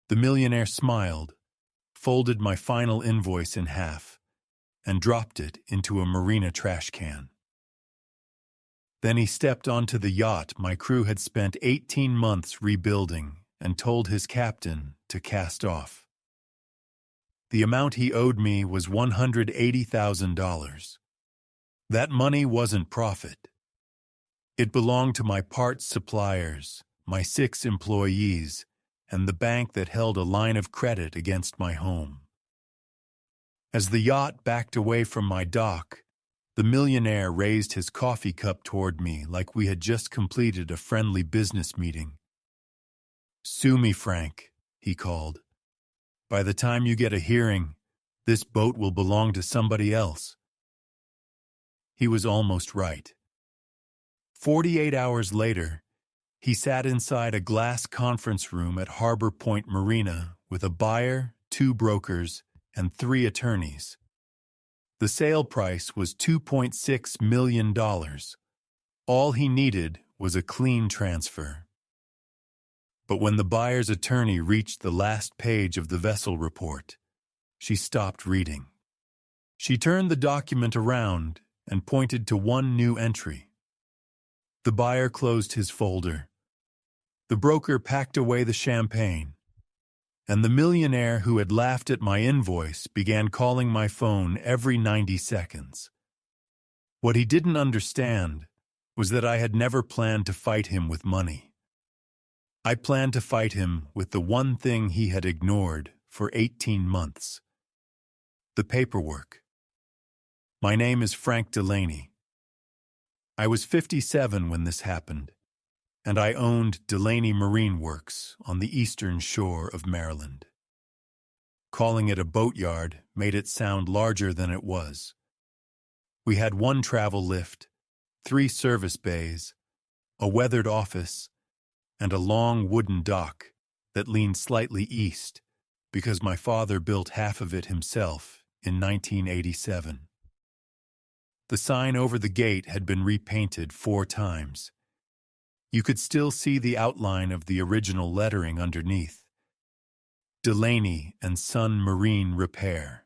The millionaire smiled, folded my final invoice in half, and dropped it into a marina trash can. Then he stepped onto the yacht my crew had spent 18 months rebuilding and told his captain to cast off. The amount he owed me was $180,000. That money wasn't profit. It belonged to my parts suppliers, my 6 employees, and the bank that held a line of credit against my home. As the yacht backed away from my dock, the millionaire raised his coffee cup toward me like we had just completed a friendly business meeting. "Sue me, Frank," he called. "By the time you get a hearing, this boat will belong to somebody else." He was almost right. 48 hours later, he sat inside a glass conference room at Harbor Point Marina with a buyer, 2 brokers, and 3 attorneys. The sale price was $2.6 million. All he needed was a clean transfer. But when the buyer's attorney reached the last page of the vessel report, she stopped reading. She turned the document around and pointed to one new entry. The buyer closed his folder. The broker packed away the champagne. And the millionaire who had laughed at my invoice began calling my phone every 90 seconds. What he didn't understand was that I had never planned to fight him with money. I planned to fight him with the one thing he had ignored for 18 months: the paperwork. My name is Frank Delaney. I was 57 when this happened, and I owned Delaney Marine Works on the eastern shore of Maryland. Calling it a boatyard made it sound larger than it was. We had 1 travel lift, 3 service bays, a weathered office, and a long wooden dock that leaned slightly east because my father built half of it himself in 1987. The sign over the gate had been repainted 4 times. You could still see the outline of the original lettering underneath: Delaney and Son Marine Repair.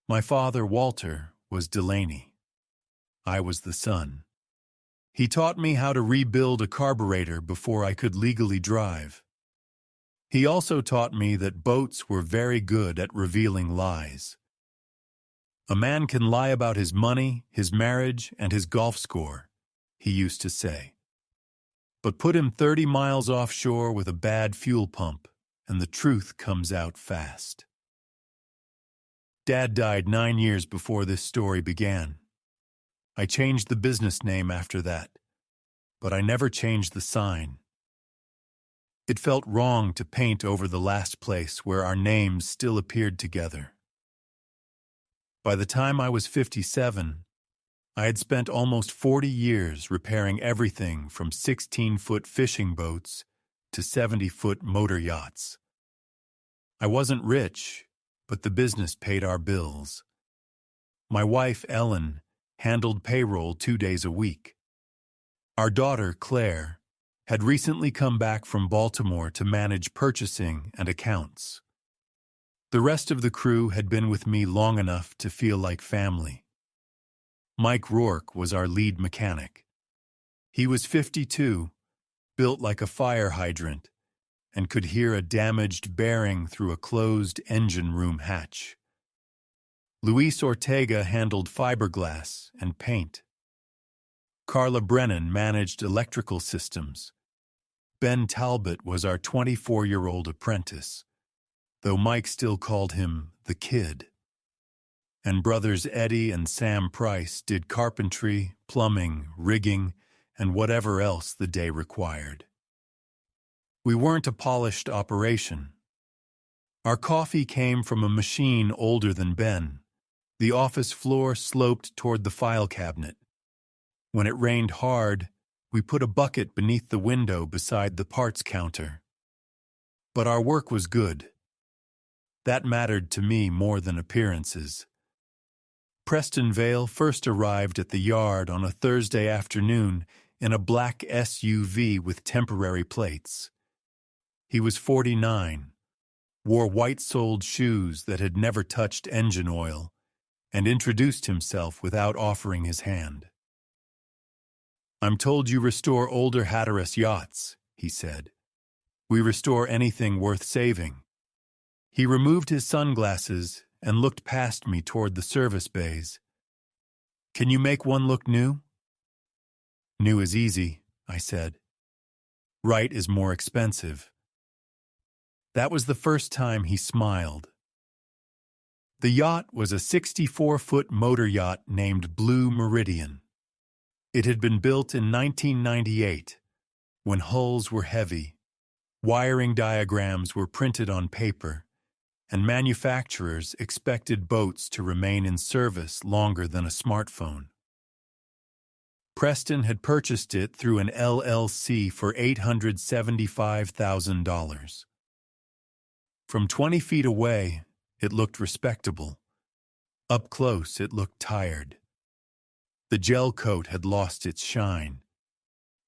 My father, Walter, was Delaney. I was the son. He taught me how to rebuild a carburetor before I could legally drive. He also taught me that boats were very good at revealing lies. "A man can lie about his money, his marriage, and his golf score," he used to say. "But put him 30 miles offshore with a bad fuel pump, and the truth comes out fast." Dad died 9 years before this story began. I changed the business name after that, but I never changed the sign. It felt wrong to paint over the last place where our names still appeared together. By the time I was 57, I had spent almost 40 years repairing everything from 16-foot fishing boats to 70-foot motor yachts. I wasn't rich, but the business paid our bills. My wife, Ellen, handled payroll 2 days a week. Our daughter, Claire, had recently come back from Baltimore to manage purchasing and accounts. The rest of the crew had been with me long enough to feel like family. Mike Rourke was our lead mechanic. He was 52, built like a fire hydrant, and could hear a damaged bearing through a closed engine room hatch. Luis Ortega handled fiberglass and paint. Carla Brennan managed electrical systems. Ben Talbot was our 24-year-old apprentice, though Mike still called him the kid. And brothers Eddie and Sam Price did carpentry, plumbing, rigging, and whatever else the day required. We weren't a polished operation. Our coffee came from a machine older than Ben. The office floor sloped toward the file cabinet. When it rained hard, we put a bucket beneath the window beside the parts counter. But our work was good. That mattered to me more than appearances. Preston Vale first arrived at the yard on a Thursday afternoon in a black SUV with temporary plates. He was 49, wore white-soled shoes that had never touched engine oil, and introduced himself without offering his hand. "I'm told you restore older Hatteras yachts," he said. "We restore anything worth saving." He removed his sunglasses and looked past me toward the service bays. "Can you make one look new?" "New is easy," I said. "Right is more expensive." That was the first time he smiled. The yacht was a 64-foot motor yacht named Blue Meridian. It had been built in 1998, when hulls were heavy, wiring diagrams were printed on paper, and manufacturers expected boats to remain in service longer than a smartphone. Preston had purchased it through an LLC for $875,000. From 20 feet away, it looked respectable. Up close, it looked tired. The gel coat had lost its shine.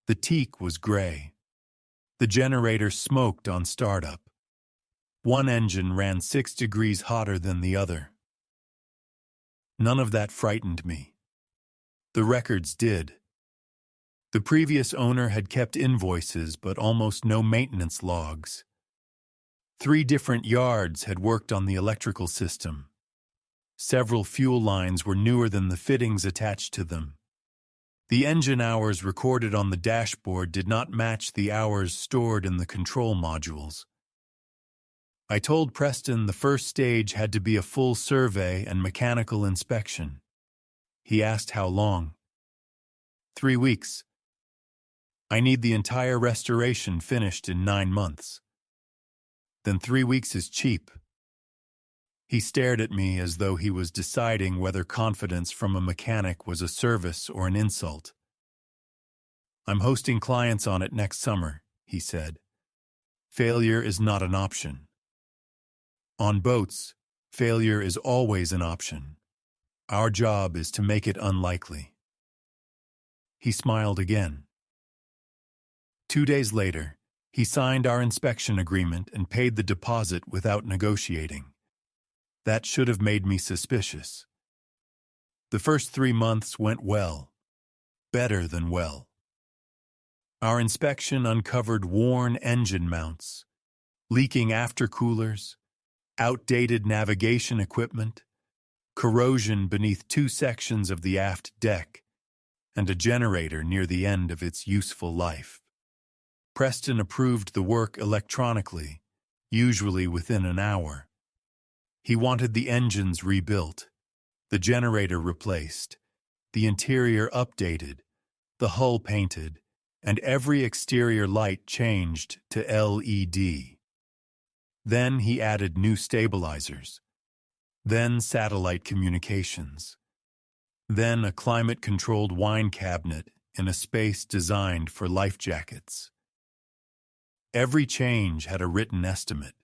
The teak was gray. The generator smoked on startup. One engine ran 6 degrees hotter than the other. None of that frightened me. The records did. The previous owner had kept invoices but almost no maintenance logs. 3 different yards had worked on the electrical system. Several fuel lines were newer than the fittings attached to them. The engine hours recorded on the dashboard did not match the hours stored in the control modules. I told Preston the first stage had to be a full survey and mechanical inspection. He asked how long. 3 weeks. I need the entire restoration finished in 9 months. Then 3 weeks is cheap. He stared at me as though he was deciding whether confidence from a mechanic was a service or an insult. "I'm hosting clients on it next summer," he said. "Failure is not an option. On boats, failure is always an option. Our job is to make it unlikely." He smiled again. 2 days later, he signed our inspection agreement and paid the deposit without negotiating. That should have made me suspicious. The first 3 months went well, better than well. Our inspection uncovered worn engine mounts, leaking aftercoolers, outdated navigation equipment, corrosion beneath 2 sections of the aft deck, and a generator near the end of its useful life. Preston approved the work electronically, usually within an hour. He wanted the engines rebuilt, the generator replaced, the interior updated, the hull painted, and every exterior light changed to LED. Then he added new stabilizers. Then satellite communications. Then a climate-controlled wine cabinet in a space designed for life jackets. Every change had a written estimate.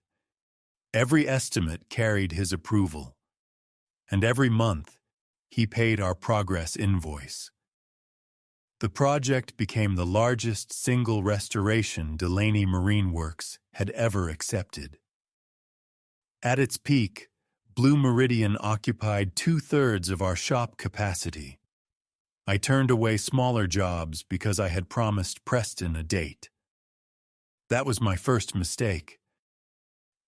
Every estimate carried his approval. And every month, he paid our progress invoice. The project became the largest single restoration Delaney Marine Works had ever accepted. At its peak, Blue Meridian occupied 2/3 of our shop capacity. I turned away smaller jobs because I had promised Preston a date. That was my first mistake.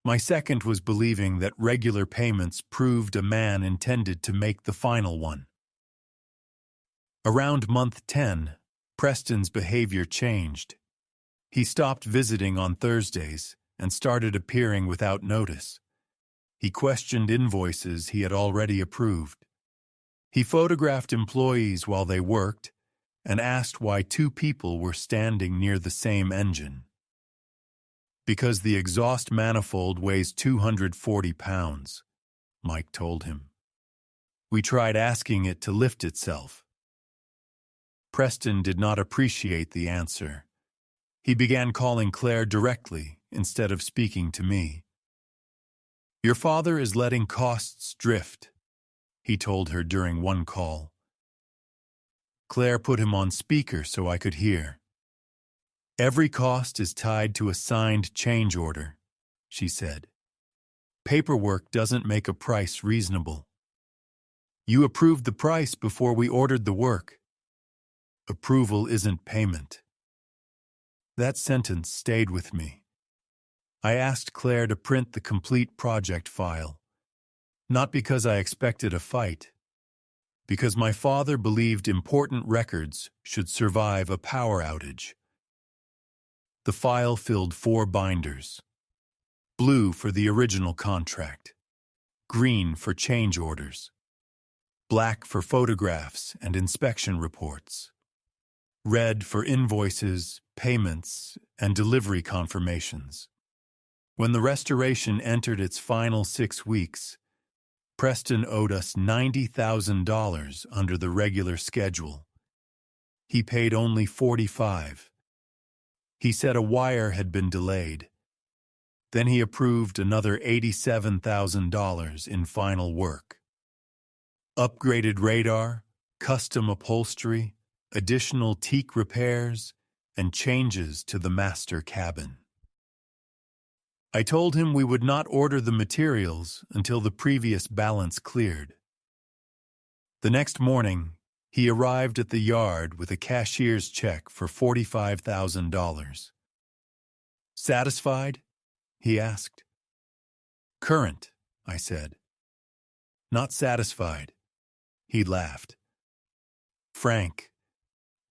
My second was believing that regular payments proved a man intended to make the final one. Around month 10, Preston's behavior changed. He stopped visiting on Thursdays and started appearing without notice. He questioned invoices he had already approved. He photographed employees while they worked and asked why 2 people were standing near the same engine. "Because the exhaust manifold weighs 240 pounds, Mike told him. "We tried asking it to lift itself." Preston did not appreciate the answer. He began calling Claire directly instead of speaking to me. "Your father is letting costs drift," he told her during one call. Claire put him on speaker so I could hear. Every cost is tied to a signed change order, she said. Paperwork doesn't make a price reasonable. You approved the price before we ordered the work. Approval isn't payment. That sentence stayed with me. I asked Claire to print the complete project file, not because I expected a fight, because my father believed important records should survive a power outage. The file filled 4 binders. Blue for the original contract, green for change orders, black for photographs and inspection reports, red for invoices, payments, and delivery confirmations. When the restoration entered its final 6 weeks, Preston owed us $90,000 under the regular schedule. He paid only $45,000. He said a wire had been delayed. Then he approved another $87,000 in final work. Upgraded radar, custom upholstery, additional teak repairs, and changes to the master cabin. I told him we would not order the materials until the previous balance cleared. The next morning, he arrived at the yard with a cashier's check for $45,000. Satisfied? He asked. Current, I said. Not satisfied. He laughed. Frank,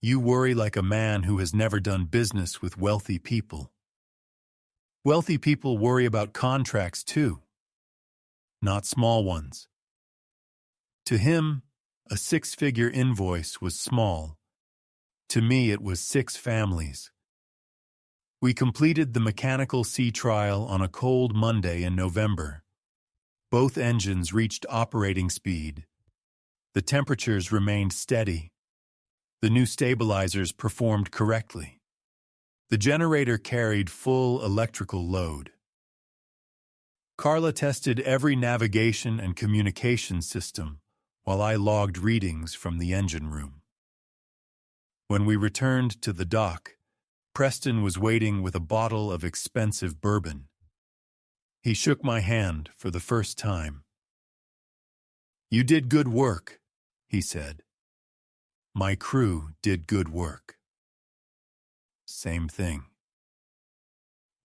you worry like a man who has never done business with wealthy people. Wealthy people worry about contracts too, not small ones. To him, a 6-figure invoice was small. To me, it was 6 families. We completed the mechanical sea trial on a cold Monday in November. Both engines reached operating speed. The temperatures remained steady. The new stabilizers performed correctly. The generator carried full electrical load. Carla tested every navigation and communication system while I logged readings from the engine room. When we returned to the dock, Preston was waiting with a bottle of expensive bourbon. He shook my hand for the first time. You did good work, he said. My crew did good work. Same thing.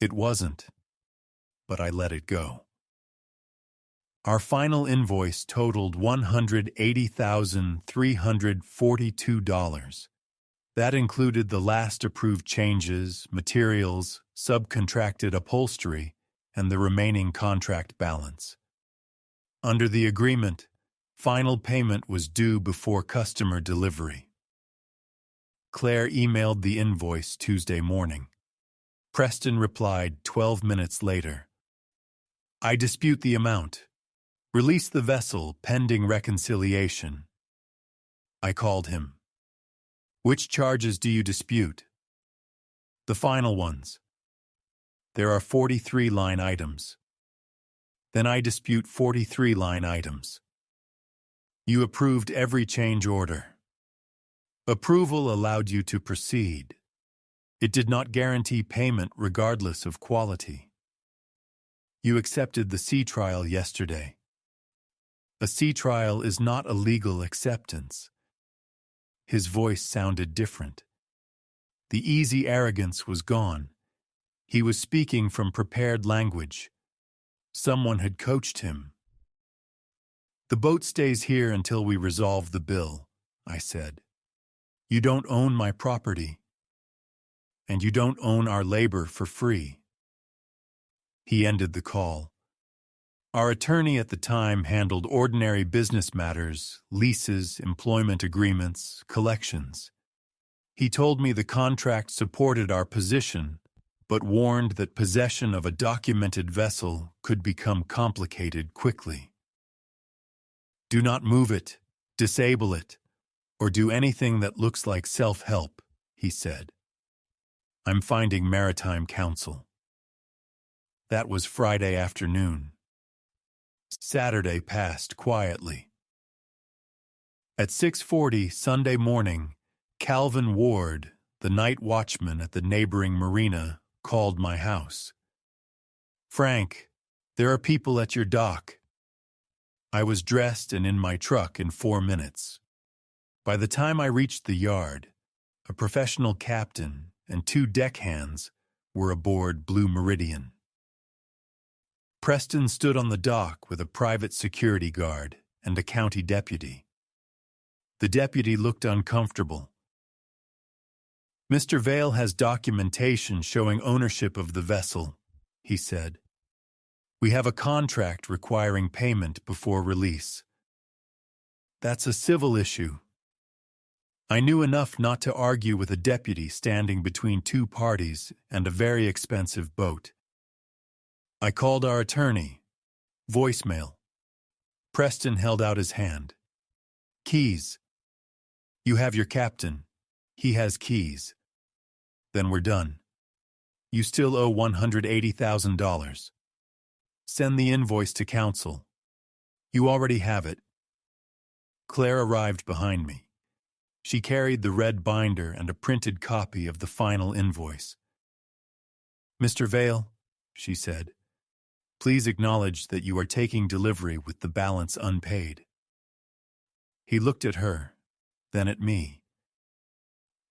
It wasn't, but I let it go. Our final invoice totaled $180,342. That included the last approved changes, materials, subcontracted upholstery, and the remaining contract balance. Under the agreement, final payment was due before customer delivery. Claire emailed the invoice Tuesday morning. Preston replied 12 minutes later. I dispute the amount. Release the vessel pending reconciliation. I called him. Which charges do you dispute? The final ones. There are 43 line items. Then I dispute 43 line items. You approved every change order. Approval allowed you to proceed. It did not guarantee payment regardless of quality. You accepted the sea trial yesterday. A sea trial is not a legal acceptance. His voice sounded different. The easy arrogance was gone. He was speaking from prepared language. Someone had coached him. The boat stays here until we resolve the bill, I said. You don't own my property. And you don't own our labor for free. He ended the call. Our attorney at the time handled ordinary business matters, leases, employment agreements, collections. He told me the contract supported our position, but warned that possession of a documented vessel could become complicated quickly. Do not move it, disable it, or do anything that looks like self-help, he said. I'm finding maritime counsel. That was Friday afternoon. Saturday passed quietly. At 6:40 Sunday morning, Calvin Ward, the night watchman at the neighboring marina called my house. "Frank, there are people at your dock." I was dressed and in my truck in 4 minutes. By the time I reached the yard, a professional captain and 2 deckhands were aboard Blue Meridian. Preston stood on the dock with a private security guard and a county deputy. The deputy looked uncomfortable. "Mr. Vale has documentation showing ownership of the vessel," he said. "We have a contract requiring payment before release." "That's a civil issue." I knew enough not to argue with a deputy standing between 2 parties and a very expensive boat. I called our attorney. Voicemail. Preston held out his hand. "Keys. You have your captain. He has keys. Then we're done. You still owe $180,000. Send the invoice to counsel. You already have it." Claire arrived behind me. She carried the red binder and a printed copy of the final invoice. "Mr. Vale," she said, "please acknowledge that you are taking delivery with the balance unpaid." He looked at her, then at me.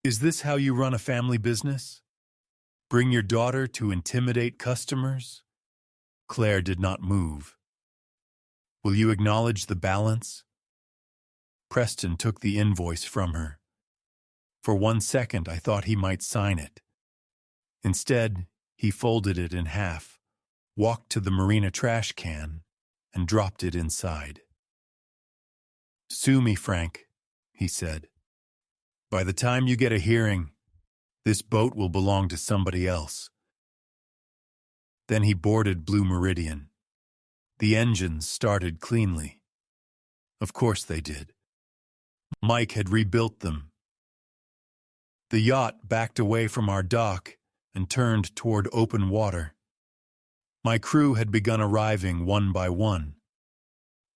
"Is this how you run a family business? Bring your daughter to intimidate customers?" Claire did not move. "Will you acknowledge the balance?" Preston took the invoice from her. For 1 second I thought he might sign it. Instead, he folded it in half, walked to the marina trash can, and dropped it inside. "Sue me, Frank," he said. "By the time you get a hearing, this boat will belong to somebody else." Then he boarded Blue Meridian. The engines started cleanly. Of course they did. Mike had rebuilt them. The yacht backed away from our dock and turned toward open water. My crew had begun arriving one by one.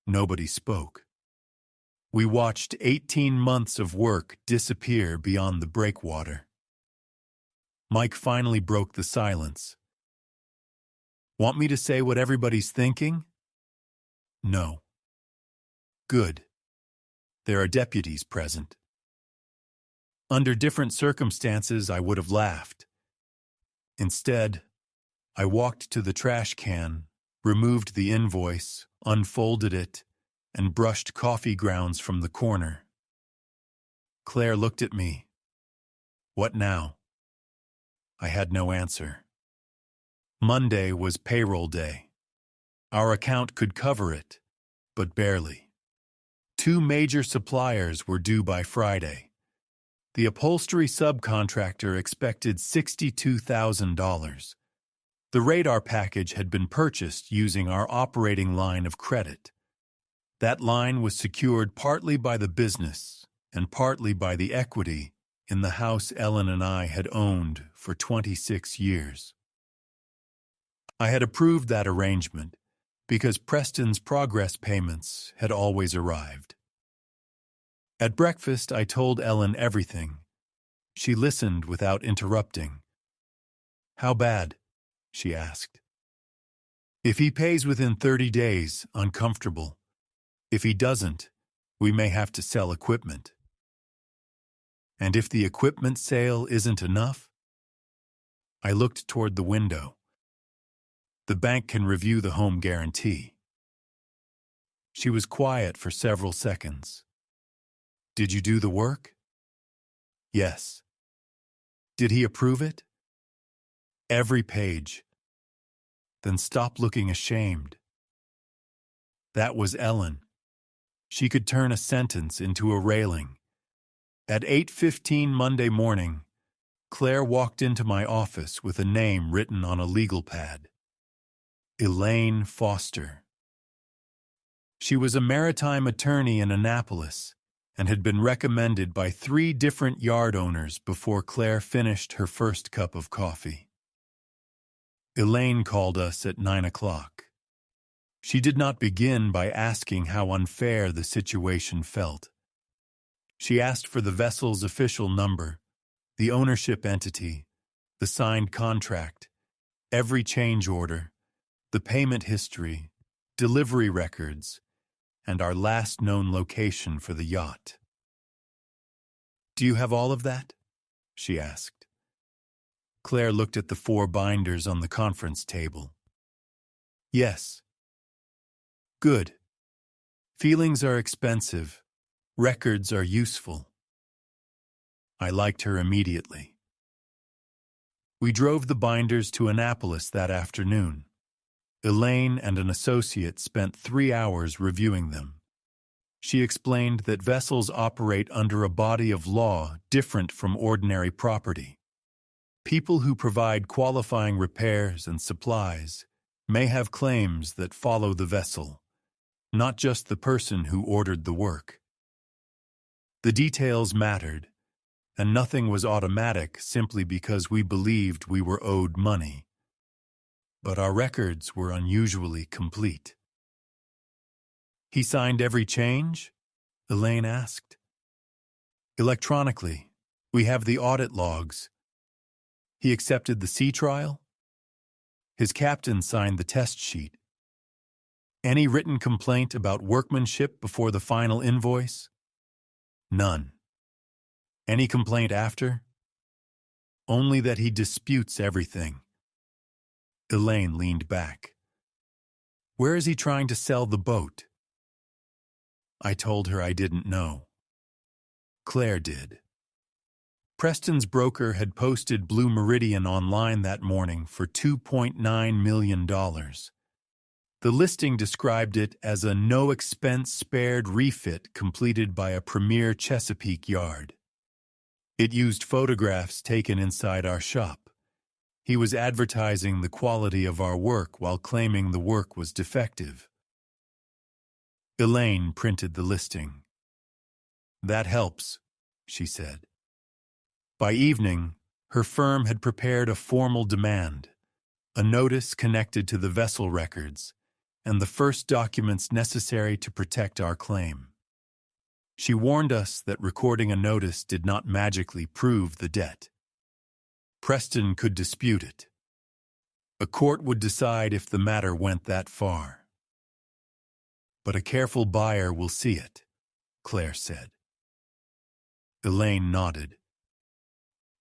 Nobody spoke. We watched 18 months of work disappear beyond the breakwater. Mike finally broke the silence. "Want me to say what everybody's thinking?" "No." "Good. There are deputies present." Under different circumstances, I would have laughed. Instead, I walked to the trash can, removed the invoice, unfolded it, and brushed coffee grounds from the corner. Claire looked at me. "What now?" I had no answer. Monday was payroll day. Our account could cover it, but barely. 2 major suppliers were due by Friday. The upholstery subcontractor expected $62,000. The radar package had been purchased using our operating line of credit. That line was secured partly by the business and partly by the equity in the house Ellen and I had owned for 26 years. I had approved that arrangement because Preston's progress payments had always arrived. At breakfast, I told Ellen everything. She listened without interrupting. "How bad?" she asked. "If he pays within 30 days, uncomfortable. If he doesn't, we may have to sell equipment." "And if the equipment sale isn't enough?" I looked toward the window. "The bank can review the home guarantee." She was quiet for several seconds. "Did you do the work?" "Yes." "Did he approve it?" "Every page." "Then stop looking ashamed." That was Ellen. She could turn a sentence into a railing. At 8:15 Monday morning, Claire walked into my office with a name written on a legal pad. Elaine Foster. She was a maritime attorney in Annapolis and had been recommended by 3 different yard owners before Claire finished her first cup of coffee. Elaine called us at 9 o'clock. She did not begin by asking how unfair the situation felt. She asked for the vessel's official number, the ownership entity, the signed contract, every change order, the payment history, delivery records, and our last known location for the yacht. "Do you have all of that?" she asked. Claire looked at the 4 binders on the conference table. "Yes." "Good. Feelings are expensive. Records are useful." I liked her immediately. We drove the binders to Annapolis that afternoon. Elaine and an associate spent 3 hours reviewing them. She explained that vessels operate under a body of law different from ordinary property. People who provide qualifying repairs and supplies may have claims that follow the vessel, not just the person who ordered the work. The details mattered, and nothing was automatic simply because we believed we were owed money. But our records were unusually complete. "He signed every change?" Elaine asked. "Electronically. We have the audit logs. He accepted the sea trial? His captain signed the test sheet. Any written complaint about workmanship before the final invoice?" "None." "Any complaint after?" "Only that he disputes everything." Elaine leaned back. "Where is he trying to sell the boat?" I told her I didn't know. Claire did. Preston's broker had posted Blue Meridian online that morning for $2.9 million. The listing described it as a no-expense-spared refit completed by a premier Chesapeake yard. It used photographs taken inside our shop. He was advertising the quality of our work while claiming the work was defective. Elaine printed the listing. "That helps," she said. By evening, her firm had prepared a formal demand, a notice connected to the vessel records, and the first documents necessary to protect our claim. She warned us that recording a notice did not magically prove the debt. Preston could dispute it. A court would decide if the matter went that far. "But a careful buyer will see it," Claire said. Elaine nodded.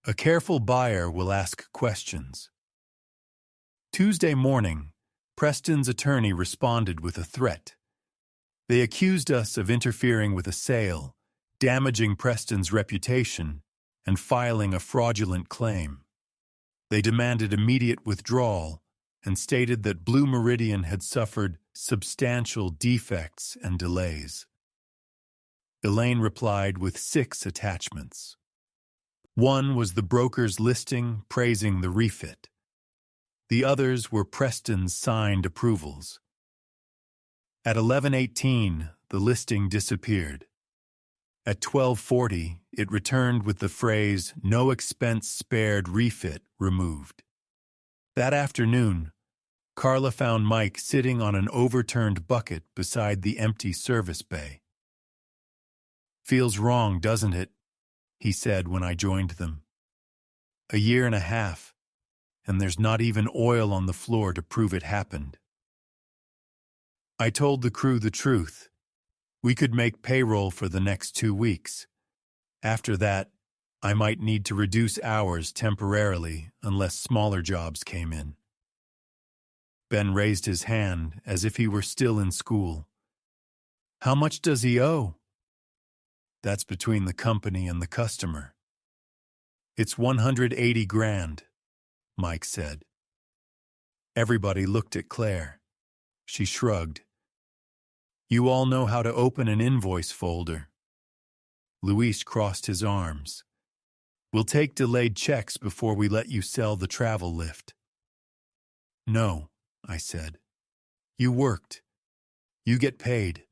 "A careful buyer will ask questions." Tuesday morning, Preston's attorney responded with a threat. They accused us of interfering with a sale, damaging Preston's reputation, and filing a fraudulent claim. They demanded immediate withdrawal and stated that Blue Meridian had suffered substantial defects and delays. Elaine replied with 6 attachments. One was the broker's listing praising the refit. The others were Preston's signed approvals. At 11:18, the listing disappeared. At 12:40, it returned with the phrase, "No expense spared refit" removed. That afternoon, Carla found Mike sitting on an overturned bucket beside the empty service bay. "Feels wrong, doesn't it?" he said when I joined them. "A year and a half, and there's not even oil on the floor to prove it happened." I told the crew the truth. We could make payroll for the next 2 weeks. After that, I might need to reduce hours temporarily unless smaller jobs came in. Ben raised his hand as if he were still in school. "How much does he owe?" "That's between the company and the customer." "It's 180 grand, Mike said. Everybody looked at Claire. She shrugged. "You all know how to open an invoice folder." Luis crossed his arms. "We'll take delayed checks before we let you sell the travel lift." "No," I said. "You worked. You get paid."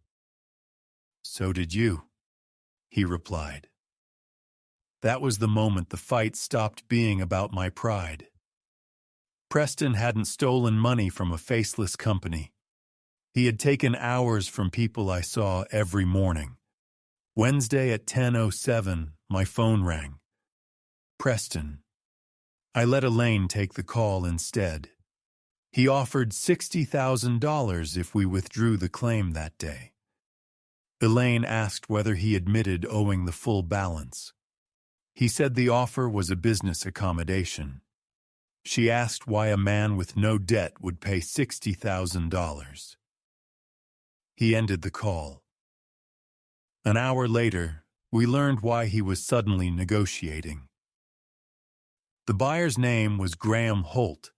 "So did you," he replied. That was the moment the fight stopped being about my pride. Preston hadn't stolen money from a faceless company. He had taken hours from people I saw every morning. Wednesday at 10:07, my phone rang. Preston. I let Elaine take the call instead. He offered $60,000 if we withdrew the claim that day. Elaine asked whether he admitted owing the full balance. He said the offer was a business accommodation. She asked why a man with no debt would pay $60,000. He ended the call. An hour later, we learned why he was suddenly negotiating. The buyer's name was Graham Holt,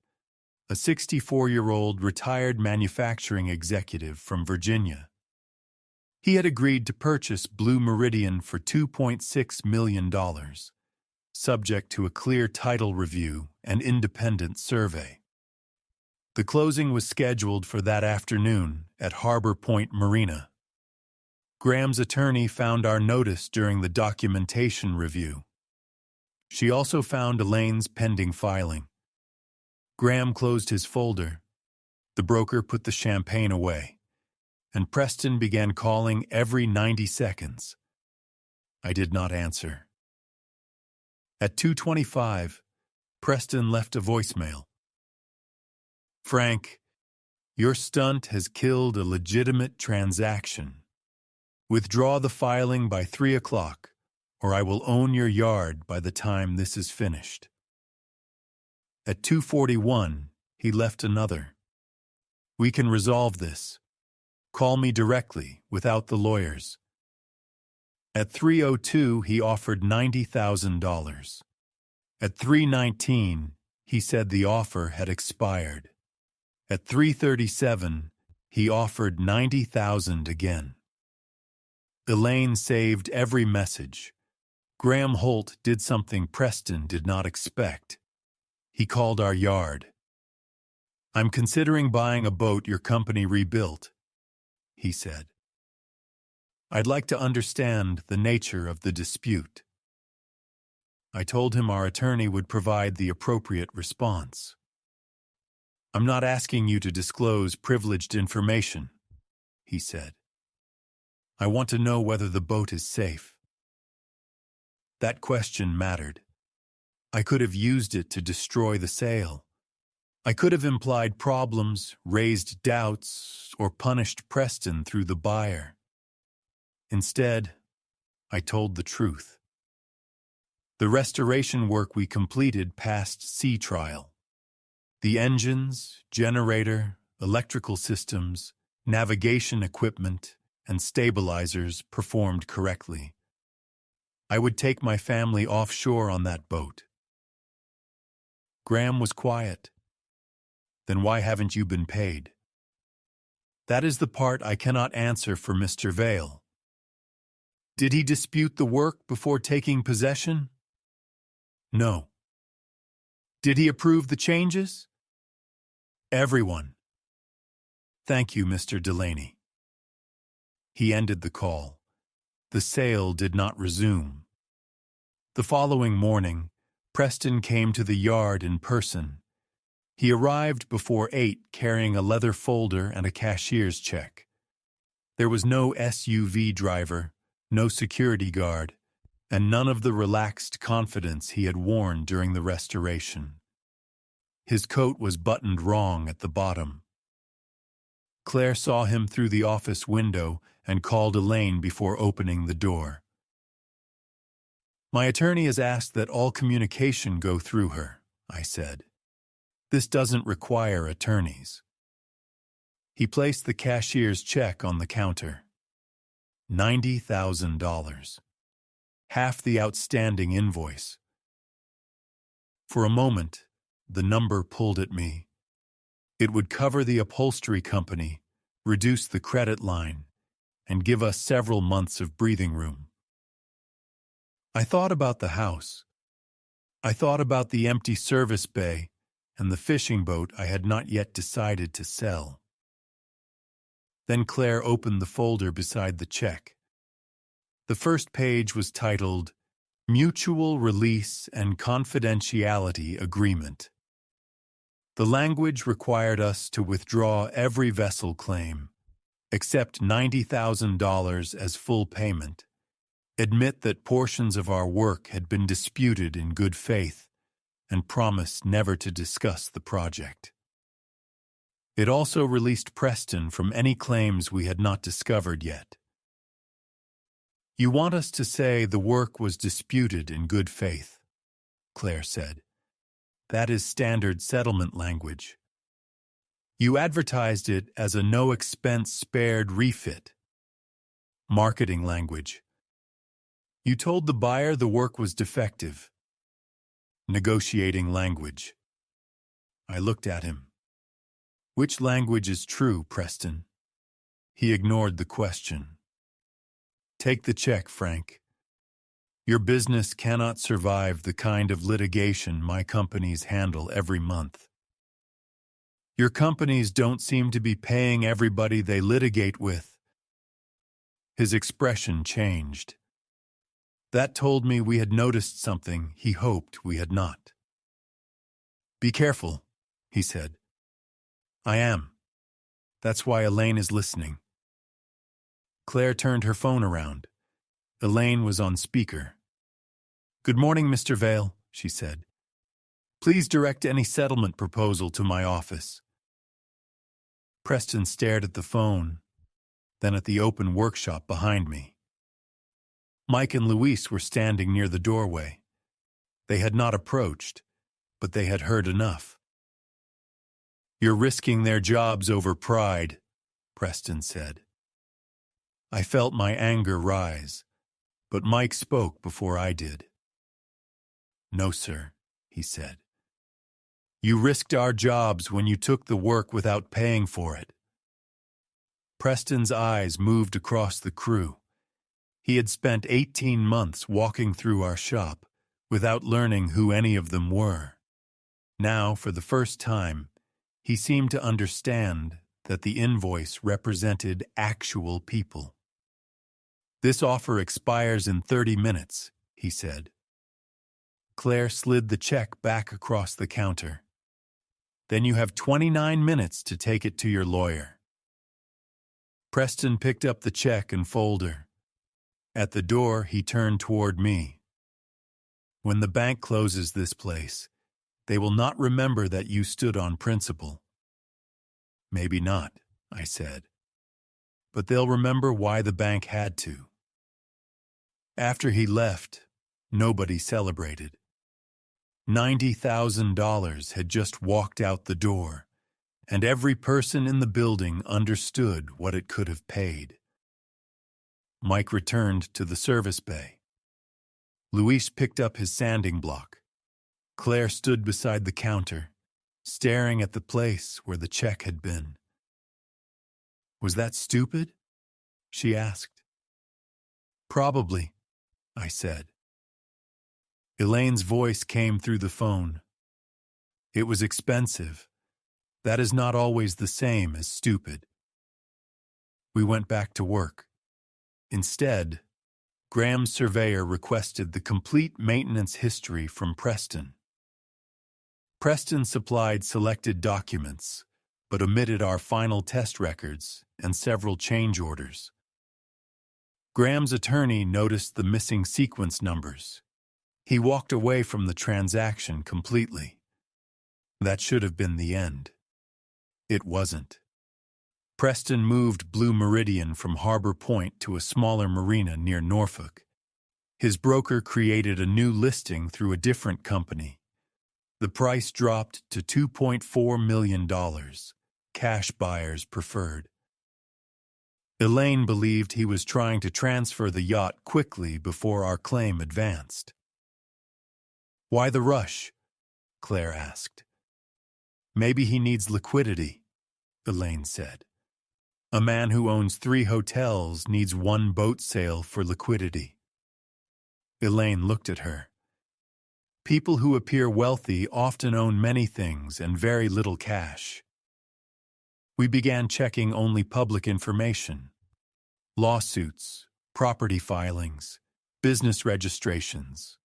a 64-year-old retired manufacturing executive from Virginia. He had agreed to purchase Blue Meridian for $2.6 million, subject to a clear title review and independent survey. The closing was scheduled for that afternoon at Harbor Point Marina. Graham's attorney found our notice during the documentation review. She also found Elaine's pending filing. Graham closed his folder. The broker put the champagne away, and Preston began calling every 90 seconds. I did not answer. At 2:25, Preston left a voicemail. "Frank, your stunt has killed a legitimate transaction. Withdraw the filing by 3 o'clock, or I will own your yard by the time this is finished." At 2:41, he left another. "We can resolve this. Call me directly, without the lawyers." At 3:02, he offered $90,000. At 3:19, he said the offer had expired. At 3:37, he offered $90,000 again. Elaine saved every message. Graham Holt did something Preston did not expect. He called our yard. "I'm considering buying a boat your company rebuilt," he said. "I'd like to understand the nature of the dispute." I told him our attorney would provide the appropriate response. "I'm not asking you to disclose privileged information," he said. "I want to know whether the boat is safe." That question mattered. I could have used it to destroy the sale. I could have implied problems, raised doubts, or punished Preston through the buyer. Instead, I told the truth. The restoration work we completed passed sea trial. The engines, generator, electrical systems, navigation equipment, and stabilizers performed correctly. I would take my family offshore on that boat. Graham was quiet. "Then why haven't you been paid?" "That is the part I cannot answer for Mr. Vale." "Did he dispute the work before taking possession?" "No." "Did he approve the changes?" "Everyone." "Thank you, Mr. Delaney." He ended the call. The sale did not resume. The following morning, Preston came to the yard in person. He arrived before 8 carrying a leather folder and a cashier's check. There was no SUV driver, no security guard, and none of the relaxed confidence he had worn during the restoration. His coat was buttoned wrong at the bottom. Claire saw him through the office window and called Elaine before opening the door. "My attorney has asked that all communication go through her," I said. "This doesn't require attorneys." He placed the cashier's check on the counter. $90,000. Half the outstanding invoice. For a moment, the number pulled at me. It would cover the upholstery company, reduce the credit line, and give us several months of breathing room. I thought about the house. I thought about the empty service bay and the fishing boat I had not yet decided to sell. Then Claire opened the folder beside the check. The first page was titled, "Mutual Release and Confidentiality Agreement." The language required us to withdraw every vessel claim, except $90,000 as full payment, admit that portions of our work had been disputed in good faith, and promise never to discuss the project. It also released Preston from any claims we had not discovered yet. "You want us to say the work was disputed in good faith," Claire said. "That is standard settlement language. You advertised it as a no-expense-spared refit. Marketing language. You told the buyer the work was defective. Negotiating language." I looked at him. "Which language is true, Preston?" He ignored the question. "Take the check, Frank. Your business cannot survive the kind of litigation my companies handle every month. Your companies don't seem to be paying everybody they litigate with." His expression changed. That told me we had noticed something he hoped we had not. "Be careful," he said. "I am. That's why Elaine is listening." Claire turned her phone around. Elaine was on speaker. "Good morning, Mr. Vale," she said. "Please direct any settlement proposal to my office." Preston stared at the phone, then at the open workshop behind me. Mike and Luis were standing near the doorway. They had not approached, but they had heard enough. "You're risking their jobs over pride," Preston said. I felt my anger rise, but Mike spoke before I did. "No, sir," he said. "You risked our jobs when you took the work without paying for it." Preston's eyes moved across the crew. He had spent 18 months walking through our shop without learning who any of them were. Now, for the first time, he seemed to understand that the invoice represented actual people. "This offer expires in 30 minutes, he said. Claire slid the check back across the counter. "Then you have 29 minutes to take it to your lawyer." Preston picked up the check and folder. At the door, he turned toward me. "When the bank closes this place, they will not remember that you stood on principle." "Maybe not," I said. "But they'll remember why the bank had to." After he left, nobody celebrated. $90,000 had just walked out the door, and every person in the building understood what it could have paid. Mike returned to the service bay. Luis picked up his sanding block. Claire stood beside the counter, staring at the place where the check had been. "Was that stupid?" she asked. "Probably," I said. Elaine's voice came through the phone. "It was expensive. That is not always the same as stupid." We went back to work. Instead, Graham's surveyor requested the complete maintenance history from Preston. Preston supplied selected documents, but omitted our final test records and several change orders. Graham's attorney noticed the missing sequence numbers. He walked away from the transaction completely. That should have been the end. It wasn't. Preston moved Blue Meridian from Harbor Point to a smaller marina near Norfolk. His broker created a new listing through a different company. The price dropped to $2.4 million, cash buyers preferred. Elaine believed he was trying to transfer the yacht quickly before our claim advanced. "Why the rush?" Claire asked. "Maybe he needs liquidity," Elaine said. "A man who owns 3 hotels needs 1 boat sale for liquidity." Elaine looked at her. "People who appear wealthy often own many things and very little cash." We began checking only public information. Lawsuits, property filings, business registrations.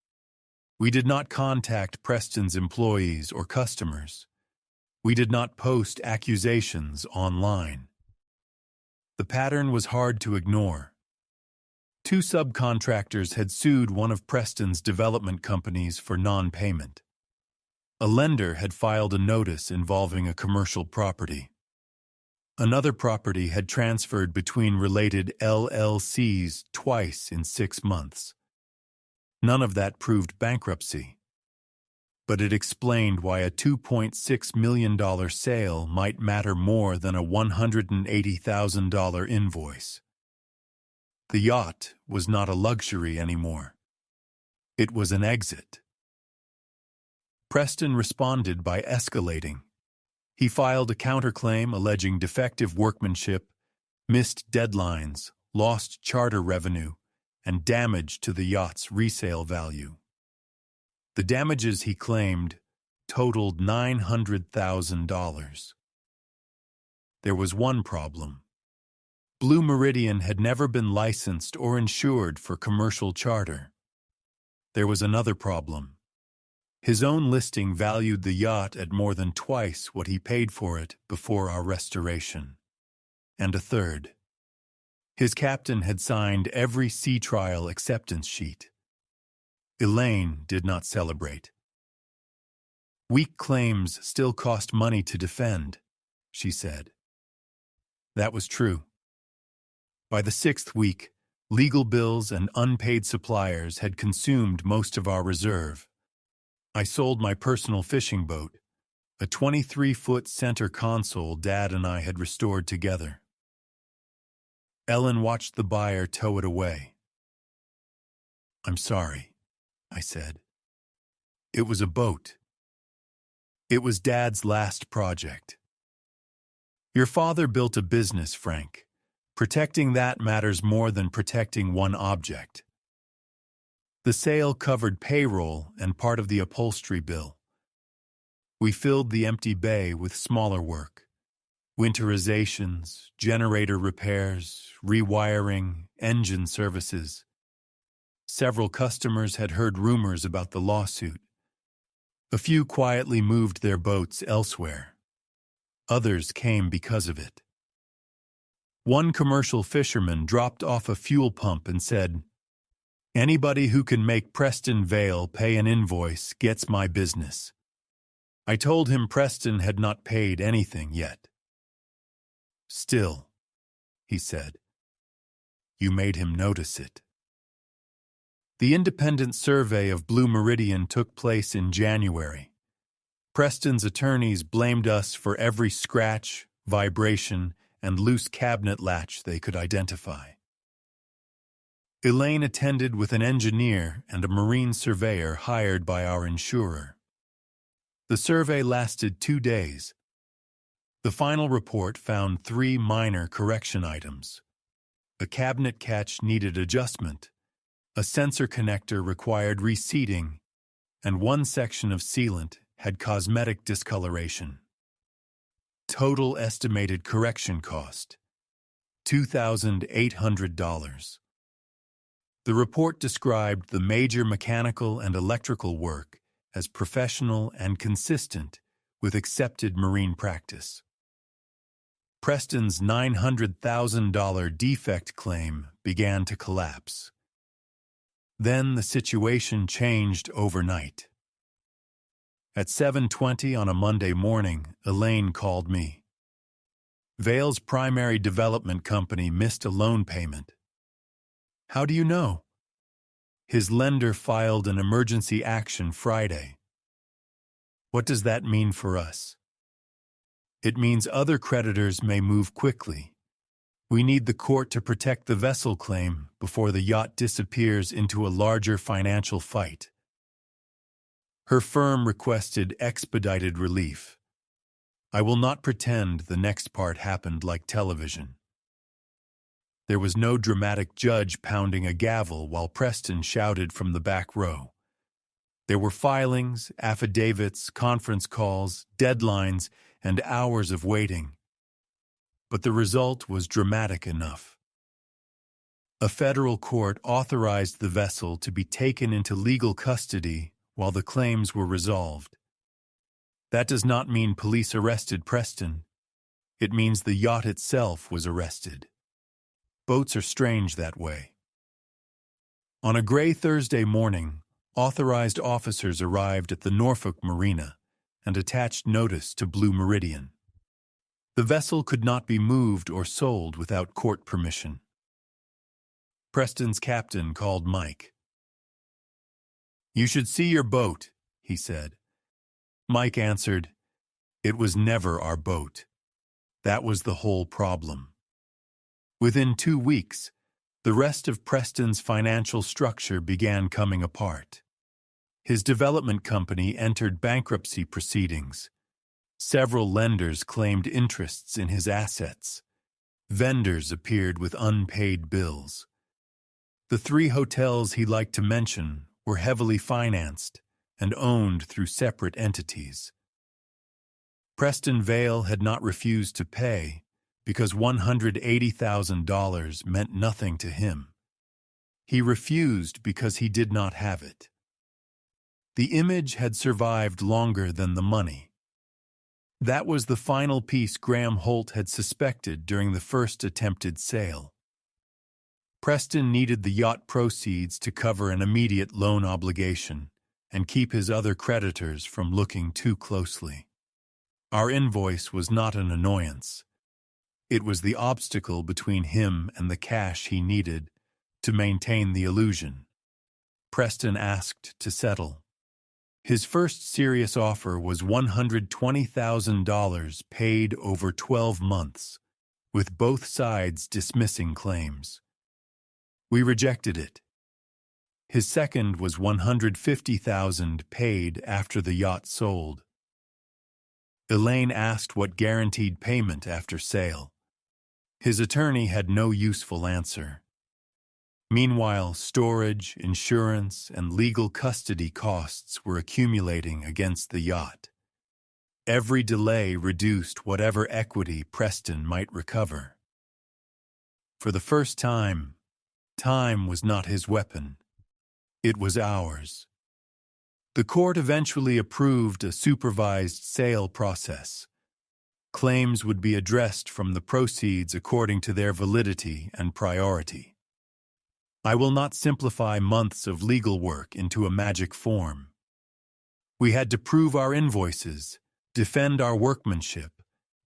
We did not contact Preston's employees or customers. We did not post accusations online. The pattern was hard to ignore. Two subcontractors had sued one of Preston's development companies for non-payment. A lender had filed a notice involving a commercial property. Another property had transferred between related LLCs twice in 6 months. None of that proved bankruptcy, but it explained why a $2.6 million sale might matter more than a $180,000 invoice. The yacht was not a luxury anymore. It was an exit. Preston responded by escalating. He filed a counterclaim alleging defective workmanship, missed deadlines, lost charter revenue, and damage to the yacht's resale value. The damages he claimed totaled $900,000. There was one problem. Blue Meridian had never been licensed or insured for commercial charter. There was another problem. His own listing valued the yacht at more than twice what he paid for it before our restoration. And a third. His captain had signed every sea trial acceptance sheet. Elaine did not celebrate. Weak claims still cost money to defend, she said. That was true. By the 6th week, legal bills and unpaid suppliers had consumed most of our reserve. I sold my personal fishing boat, a 23-foot center console Dad and I had restored together. Ellen watched the buyer tow it away. "I'm sorry," I said. "It was a boat. It was Dad's last project. Your father built a business, Frank. Protecting that matters more than protecting one object." The sale covered payroll and part of the upholstery bill. We filled the empty bay with smaller work. Winterizations, generator repairs, rewiring, engine services. Several customers had heard rumors about the lawsuit. A few quietly moved their boats elsewhere. Others came because of it. One commercial fisherman dropped off a fuel pump and said, "Anybody who can make Preston Vale pay an invoice gets my business." I told him Preston had not paid anything yet. "Still," he said, "you made him notice it." The independent survey of Blue Meridian took place in January. Preston's attorneys blamed us for every scratch, vibration, and loose cabinet latch they could identify. Elaine attended with an engineer and a marine surveyor hired by our insurer. The survey lasted 2 days. The final report found 3 minor correction items. A cabinet catch needed adjustment, a sensor connector required reseating, and one section of sealant had cosmetic discoloration. Total estimated correction cost, $2,800. The report described the major mechanical and electrical work as professional and consistent with accepted marine practice. Preston's $900,000 defect claim began to collapse. Then the situation changed overnight. At 7:20 on a Monday morning, Elaine called me. Vale's primary development company missed a loan payment. "How do you know?" "His lender filed an emergency action Friday." "What does that mean for us?" "It means other creditors may move quickly. We need the court to protect the vessel claim before the yacht disappears into a larger financial fight." Her firm requested expedited relief. I will not pretend the next part happened like television. There was no dramatic judge pounding a gavel while Preston shouted from the back row. There were filings, affidavits, conference calls, deadlines, and hours of waiting. But the result was dramatic enough. A federal court authorized the vessel to be taken into legal custody while the claims were resolved. That does not mean police arrested Preston. It means the yacht itself was arrested. Boats are strange that way. On a gray Thursday morning, authorized officers arrived at the Norfolk Marina and attached notice to Blue Meridian. The vessel could not be moved or sold without court permission. Preston's captain called Mike. "You should see your boat," he said. Mike answered, "It was never our boat. That was the whole problem." Within 2 weeks, the rest of Preston's financial structure began coming apart. His development company entered bankruptcy proceedings. Several lenders claimed interests in his assets. Vendors appeared with unpaid bills. The 3 hotels he liked to mention were heavily financed and owned through separate entities. Preston Vale had not refused to pay because $180,000 meant nothing to him. He refused because he did not have it. The image had survived longer than the money. That was the final piece Graham Holt had suspected during the first attempted sale. Preston needed the yacht proceeds to cover an immediate loan obligation and keep his other creditors from looking too closely. Our invoice was not an annoyance. It was the obstacle between him and the cash he needed to maintain the illusion. Preston asked to settle. His first serious offer was $120,000 paid over 12 months, with both sides dismissing claims. We rejected it. His second was $150,000 paid after the yacht sold. Elaine asked what guaranteed payment after sale. His attorney had no useful answer. Meanwhile, storage, insurance, and legal custody costs were accumulating against the yacht. Every delay reduced whatever equity Preston might recover. For the first time was not his weapon. It was ours. The court eventually approved a supervised sale process. Claims would be addressed from the proceeds according to their validity and priority. I will not simplify months of legal work into a magic form. We had to prove our invoices, defend our workmanship,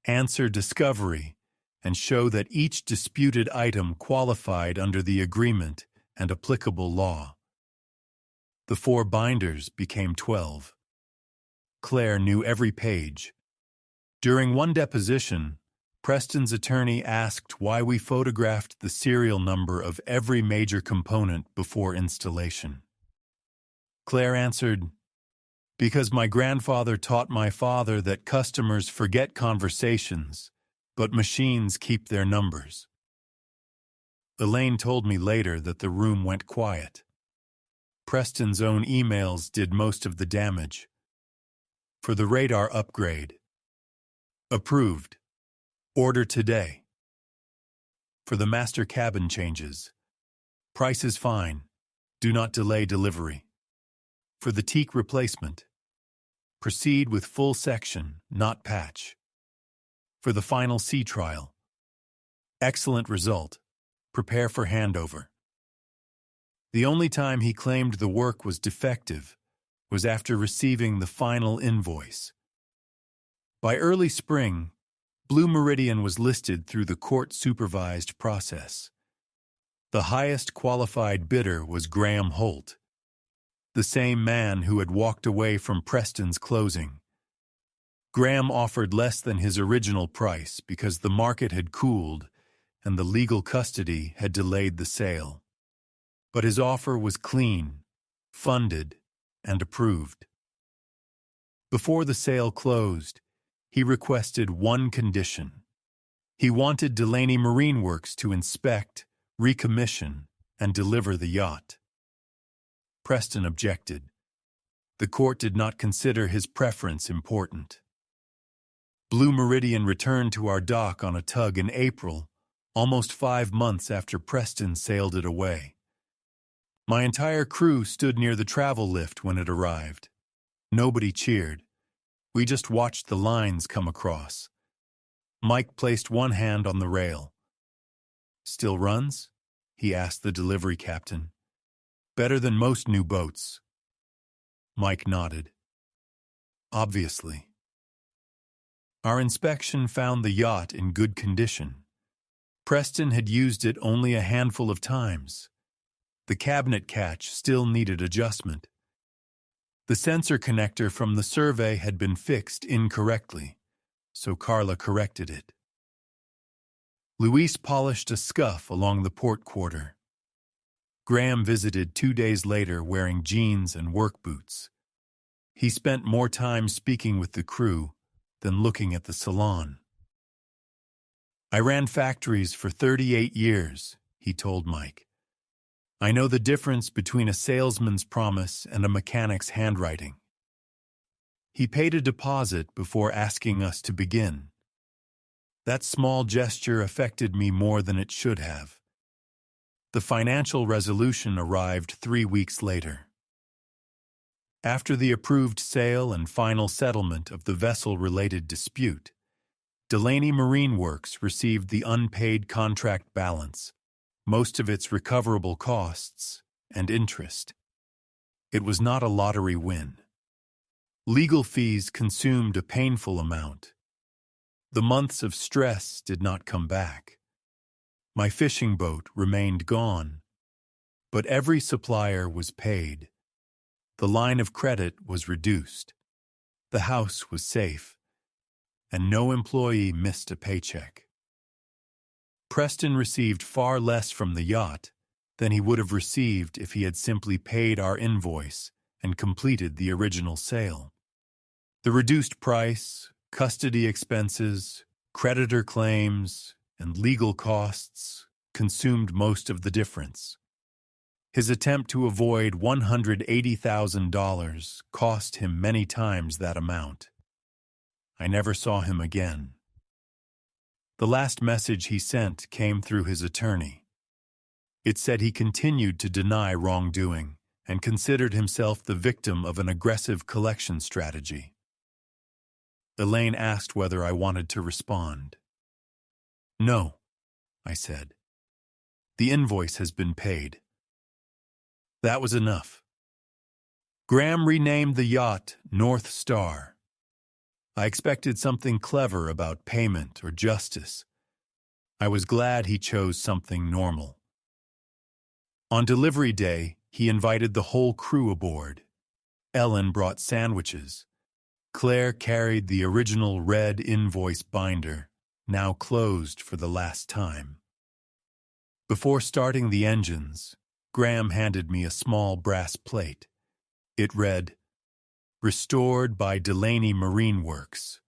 answer discovery, and show that each disputed item qualified under the agreement and applicable law. The 4 binders became 12. Claire knew every page. During one deposition, Preston's attorney asked why we photographed the serial number of every major component before installation. Claire answered, "Because my grandfather taught my father that customers forget conversations, but machines keep their numbers." Elaine told me later that the room went quiet. Preston's own emails did most of the damage. For the radar upgrade. Approved. Order today. For the master cabin changes. Price is fine. Do not delay delivery. For the teak replacement. Proceed with full section, not patch. For the final sea trial. Excellent result. Prepare for handover. The only time he claimed the work was defective was after receiving the final invoice. By early spring, Blue Meridian was listed through the court-supervised process. The highest qualified bidder was Graham Holt, the same man who had walked away from Preston's closing. Graham offered less than his original price because the market had cooled and the legal custody had delayed the sale. But his offer was clean, funded, and approved. Before the sale closed, he requested one condition. He wanted Delaney Marine Works to inspect, recommission, and deliver the yacht. Preston objected. The court did not consider his preference important. Blue Meridian returned to our dock on a tug in April, almost 5 months after Preston sailed it away. My entire crew stood near the travel lift when it arrived. Nobody cheered. We just watched the lines come across. Mike placed one hand on the rail. "Still runs?" he asked the delivery captain. Better than most new boats. Mike nodded. Obviously. Our inspection found the yacht in good condition. Preston had used it only a handful of times. The cabinet catch still needed adjustment. The sensor connector from the survey had been fixed incorrectly, so Carla corrected it. Luis polished a scuff along the port quarter. Graham visited 2 days later wearing jeans and work boots. He spent more time speaking with the crew than looking at the salon. I ran factories for 38 years, he told Mike. I know the difference between a salesman's promise and a mechanic's handwriting. He paid a deposit before asking us to begin. That small gesture affected me more than it should have. The financial resolution arrived 3 weeks later. After the approved sale and final settlement of the vessel-related dispute, Delaney Marine Works received the unpaid contract balance, most of its recoverable costs, and interest. It was not a lottery win. Legal fees consumed a painful amount. The months of stress did not come back. My fishing boat remained gone, but every supplier was paid. The line of credit was reduced. The house was safe, and no employee missed a paycheck. Preston received far less from the yacht than he would have received if he had simply paid our invoice and completed the original sale. The reduced price, custody expenses, creditor claims, and legal costs consumed most of the difference. His attempt to avoid $180,000 cost him many times that amount. I never saw him again. The last message he sent came through his attorney. It said he continued to deny wrongdoing and considered himself the victim of an aggressive collection strategy. Elaine asked whether I wanted to respond. No, I said. The invoice has been paid. That was enough. Graham renamed the yacht North Star. I expected something clever about payment or justice. I was glad he chose something normal. On delivery day, he invited the whole crew aboard. Ellen brought sandwiches. Claire carried the original red invoice binder, now closed for the last time. Before starting the engines, Graham handed me a small brass plate. It read, "Restored by Delaney Marine Works.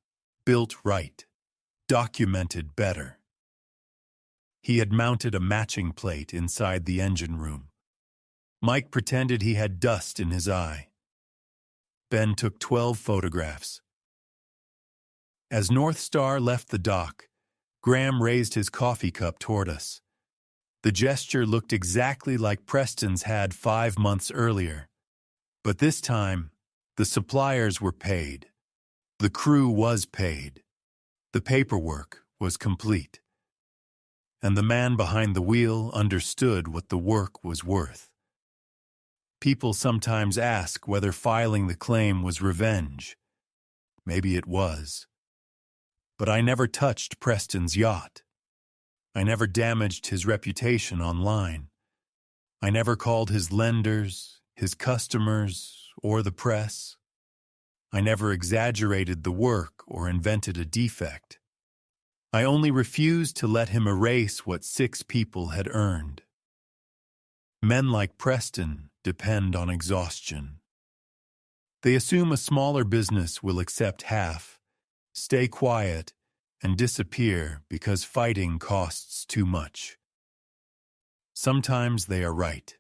Built right. Documented better." He had mounted a matching plate inside the engine room. Mike pretended he had dust in his eye. Ben took 12 photographs. As North Star left the dock, Graham raised his coffee cup toward us. The gesture looked exactly like Preston's had 5 months earlier. But this time, the suppliers were paid. The crew was paid. The paperwork was complete. And the man behind the wheel understood what the work was worth. People sometimes ask whether filing the claim was revenge. Maybe it was. But I never touched Preston's yacht. I never damaged his reputation online. I never called his lenders, his customers, or the press. I never exaggerated the work or invented a defect. I only refused to let him erase what 6 people had earned. Men like Preston depend on exhaustion. They assume a smaller business will accept half, stay quiet, and disappear because fighting costs too much. Sometimes they are right.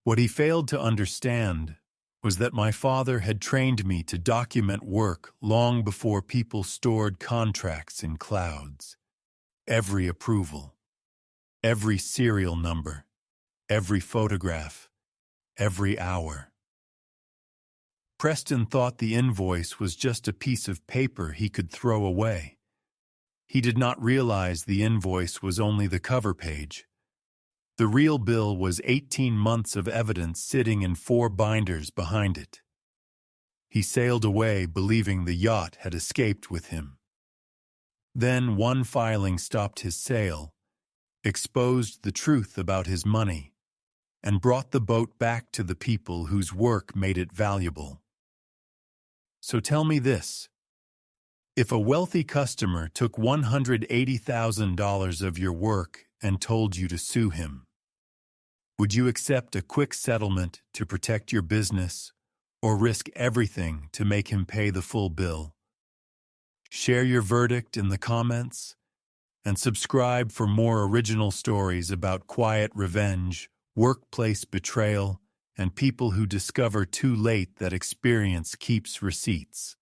What he failed to understand was that my father had trained me to document work long before people stored contracts in clouds. Every approval, every serial number, every photograph, every hour. Preston thought the invoice was just a piece of paper he could throw away. He did not realize the invoice was only the cover page. The real bill was 18 months of evidence sitting in 4 binders behind it. He sailed away believing the yacht had escaped with him. Then one filing stopped his sail, exposed the truth about his money, and brought the boat back to the people whose work made it valuable. So tell me this. If a wealthy customer took $180,000 of your work and told you to sue him, would you accept a quick settlement to protect your business or risk everything to make him pay the full bill? Share your verdict in the comments and subscribe for more original stories about quiet revenge, workplace betrayal, and people who discover too late that experience keeps receipts.